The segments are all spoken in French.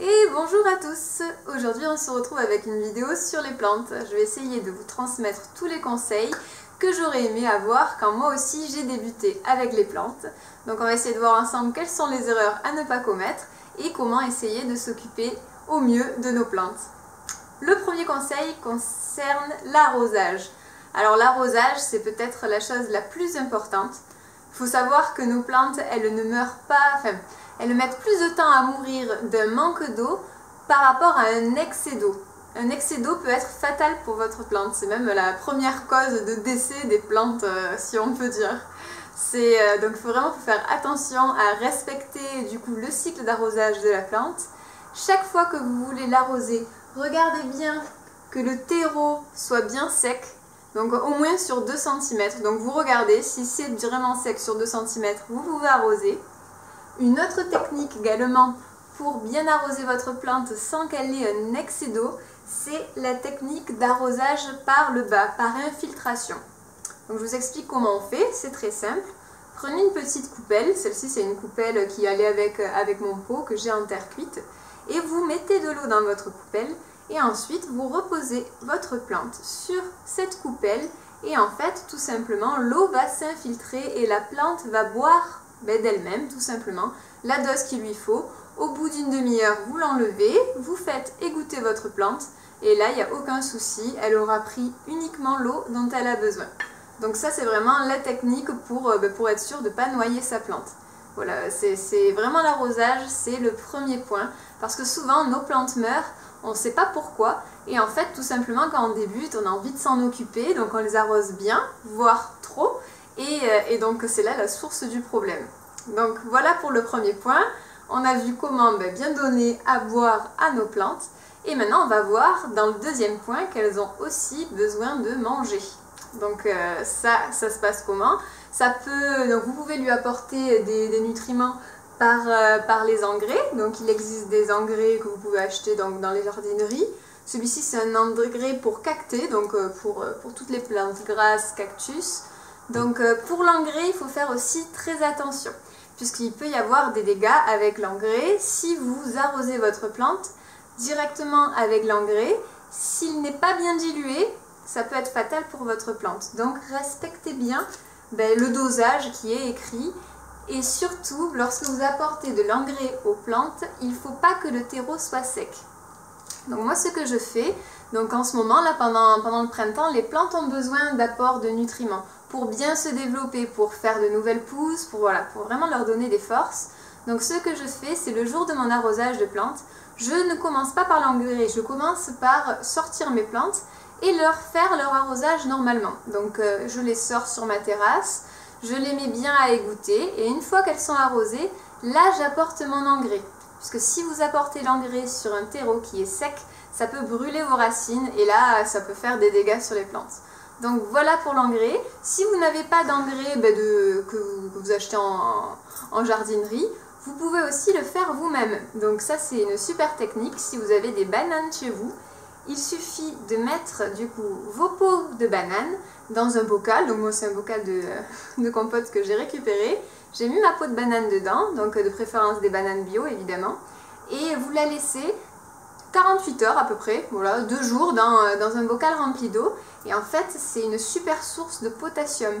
Et bonjour à tous! Aujourd'hui on se retrouve avec une vidéo sur les plantes. Je vais essayer de vous transmettre tous les conseils que j'aurais aimé avoir quand moi aussi j'ai débuté avec les plantes. Donc on va essayer de voir ensemble quelles sont les erreurs à ne pas commettre et comment essayer de s'occuper au mieux de nos plantes. Le premier conseil concerne l'arrosage. Alors l'arrosage, c'est peut-être la chose la plus importante. Il faut savoir que nos plantes, elles ne meurent pas, elles mettent plus de temps à mourir d'un manque d'eau par rapport à un excès d'eau. Un excès d'eau peut être fatal pour votre plante. C'est même la première cause de décès des plantes, si on peut dire. Donc il faut vraiment faire attention à respecter du coup le cycle d'arrosage de la plante. Chaque fois que vous voulez l'arroser, regardez bien que le terreau soit bien sec. Donc au moins sur 2 cm. Donc vous regardez, si c'est vraiment sec sur 2 cm, vous pouvez arroser. Une autre technique également pour bien arroser votre plante sans qu'elle ait un excès d'eau, c'est la technique d'arrosage par le bas, par infiltration. Donc je vous explique comment on fait, c'est très simple. Prenez une petite coupelle, celle-ci c'est une coupelle qui allait avec mon pot que j'ai en terre cuite, et vous mettez de l'eau dans votre coupelle, et ensuite vous reposez votre plante sur cette coupelle, et en fait tout simplement l'eau va s'infiltrer et la plante va boire d'elle-même tout simplement la dose qu'il lui faut. Au bout d'une demi-heure vous l'enlevez, vous faites égoutter votre plante, et là il n'y a aucun souci, elle aura pris uniquement l'eau dont elle a besoin. Donc ça c'est vraiment la technique pour être sûr de ne pas noyer sa plante. Voilà, c'est vraiment l'arrosage, c'est le premier point, parce que souvent nos plantes meurent, on ne sait pas pourquoi, et en fait tout simplement quand on débute, on a envie de s'en occuper, donc on les arrose bien, voire trop, et donc c'est là la source du problème. Donc voilà pour le premier point, on a vu comment bien donner à boire à nos plantes, et maintenant on va voir dans le deuxième point qu'elles ont aussi besoin de manger. Donc ça se passe comment? Donc vous pouvez lui apporter des nutriments par les engrais. Donc il existe des engrais que vous pouvez acheter dans les jardineries. Celui-ci c'est un engrais pour cactés, donc pour toutes les plantes grasses, cactus. Donc pour l'engrais il faut faire aussi très attention, puisqu'il peut y avoir des dégâts avec l'engrais. Si vous arrosez votre plante directement avec l'engrais, s'il n'est pas bien dilué, ça peut être fatal pour votre plante. Donc respectez bien le dosage qui est écrit, et surtout lorsque vous apportez de l'engrais aux plantes, il ne faut pas que le terreau soit sec. Donc moi ce que je fais, donc en ce moment là pendant le printemps, les plantes ont besoin d'apport de nutriments pour bien se développer, pour faire de nouvelles pousses, pour vraiment leur donner des forces. Donc ce que je fais, c'est le jour de mon arrosage de plantes, je ne commence pas par l'engrais, je commence par sortir mes plantes et leur faire leur arrosage normalement. Donc je les sors sur ma terrasse, je les mets bien à égoutter, et une fois qu'elles sont arrosées, là j'apporte mon engrais. Puisque si vous apportez l'engrais sur un terreau qui est sec, ça peut brûler vos racines, et là ça peut faire des dégâts sur les plantes. Donc voilà pour l'engrais. Si vous n'avez pas d'engrais que vous achetez en jardinerie, vous pouvez aussi le faire vous-même. Donc ça c'est une super technique. Si vous avez des bananes chez vous, il suffit de mettre du coup vos peaux de bananes dans un bocal. Donc moi c'est un bocal de compote que j'ai récupéré. J'ai mis ma peau de banane dedans, donc de préférence des bananes bio évidemment. Et vous la laissez 48 heures à peu près, voilà, 2 jours dans un bocal rempli d'eau. Et en fait c'est une super source de potassium.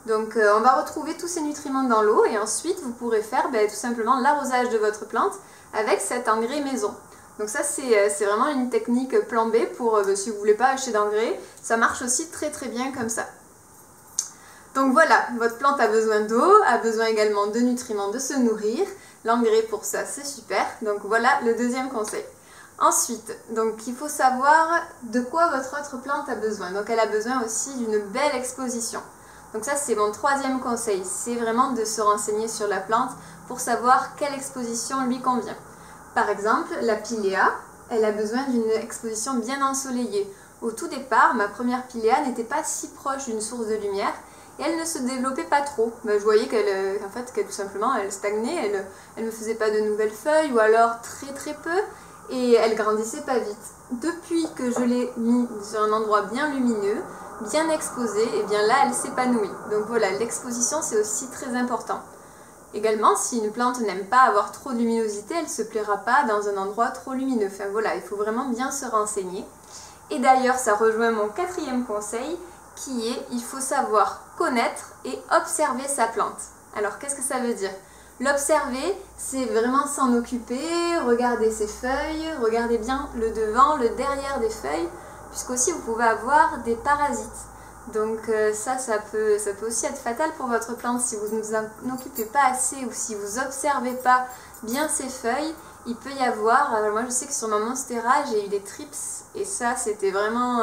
Donc on va retrouver tous ces nutriments dans l'eau, et ensuite vous pourrez faire tout simplement l'arrosage de votre plante avec cet engrais maison. Donc ça c'est vraiment une technique plan B pour si vous ne voulez pas acheter d'engrais, ça marche aussi très très bien comme ça. Donc voilà, votre plante a besoin d'eau, a besoin également de nutriments, de se nourrir. L'engrais pour ça c'est super, donc voilà le deuxième conseil. Ensuite, donc il faut savoir de quoi votre autre plante a besoin. Donc elle a besoin aussi d'une belle exposition. Donc ça c'est mon troisième conseil, c'est vraiment de se renseigner sur la plante pour savoir quelle exposition lui convient. Par exemple, la Pilea, elle a besoin d'une exposition bien ensoleillée. Au tout départ, ma première Pilea n'était pas si proche d'une source de lumière, et elle ne se développait pas trop. Je voyais qu'elle tout simplement elle stagnait, elle ne faisait pas de nouvelles feuilles, ou alors très peu, et elle grandissait pas vite. Depuis que je l'ai mis sur un endroit bien lumineux, bien exposé, et bien là elle s'épanouit. Donc voilà, l'exposition c'est aussi très important. Également, si une plante n'aime pas avoir trop de luminosité, elle ne se plaira pas dans un endroit trop lumineux. Enfin voilà, il faut vraiment bien se renseigner. Et d'ailleurs, ça rejoint mon 4e conseil, qui est il faut savoir connaître et observer sa plante. Alors qu'est-ce que ça veut dire? L'observer, c'est vraiment s'en occuper, regarder ses feuilles, regarder bien le devant, le derrière des feuilles, puisqu'aussi vous pouvez avoir des parasites. Donc ça peut aussi être fatal pour votre plante si vous ne vous en occupez pas assez ou si vous n'observez pas bien ses feuilles. Il peut y avoir, moi je sais que sur ma monstera j'ai eu des trips et ça c'était vraiment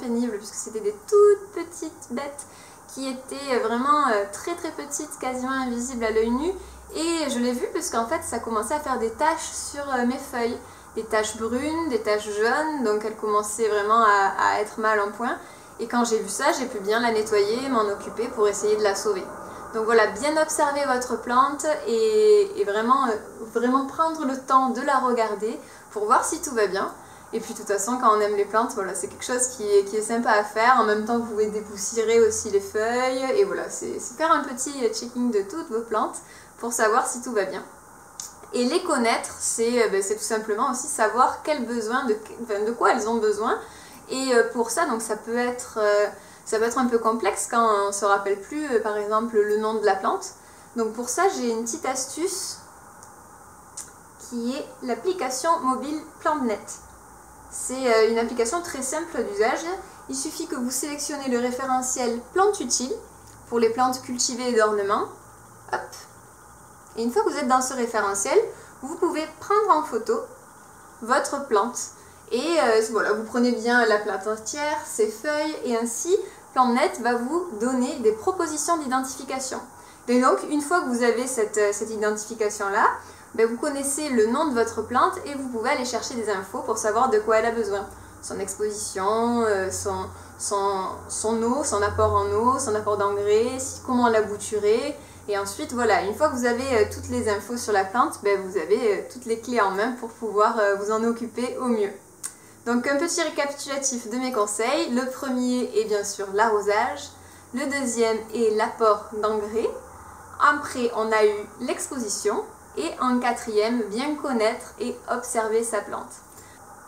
pénible puisque c'était des toutes petites bêtes qui étaient vraiment très petites, quasiment invisibles à l'œil nu, et je l'ai vu puisqu'en fait ça commençait à faire des taches sur mes feuilles, des taches brunes, des taches jaunes, donc elles commençaient vraiment à être mal en point. Et quand j'ai vu ça, j'ai pu bien la nettoyer, m'en occuper pour essayer de la sauver. Donc voilà, bien observer votre plante et vraiment prendre le temps de la regarder pour voir si tout va bien. Et puis de toute façon, quand on aime les plantes, voilà, c'est quelque chose qui est sympa à faire. En même temps, vous pouvez dépoussiérer aussi les feuilles. Et voilà, c'est faire un petit checking de toutes vos plantes pour savoir si tout va bien. Et les connaître, c'est tout simplement aussi savoir quels besoins, de quoi elles ont besoin. Et pour ça, donc ça peut être un peu complexe quand on ne se rappelle plus, par exemple, le nom de la plante. Donc pour ça, j'ai une petite astuce qui est l'application mobile PlantNet. C'est une application très simple d'usage. Il suffit que vous sélectionnez le référentiel plantes utiles pour les plantes cultivées et d'ornement. Hop. Et une fois que vous êtes dans ce référentiel, vous pouvez prendre en photo votre plante. Et voilà, vous prenez bien la plante entière, ses feuilles, et ainsi PlantNet va vous donner des propositions d'identification. Et donc, une fois que vous avez cette identification-là, vous connaissez le nom de votre plante et vous pouvez aller chercher des infos pour savoir de quoi elle a besoin. Son exposition, son eau, son apport en eau, son apport d'engrais, comment la bouturer. Et ensuite, voilà, une fois que vous avez toutes les infos sur la plante, vous avez toutes les clés en main pour pouvoir vous en occuper au mieux. Donc un petit récapitulatif de mes conseils. Le premier est bien sûr l'arrosage. Le deuxième est l'apport d'engrais. Après, on a eu l'exposition. Et en quatrième, bien connaître et observer sa plante.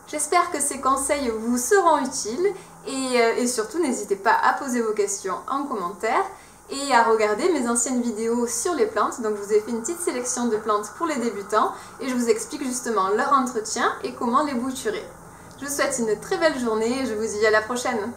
J'espère que ces conseils vous seront utiles et surtout n'hésitez pas à poser vos questions en commentaire et à regarder mes anciennes vidéos sur les plantes. Donc je vous ai fait une petite sélection de plantes pour les débutants et je vous explique justement leur entretien et comment les bouturer. Je vous souhaite une très belle journée et je vous dis à la prochaine.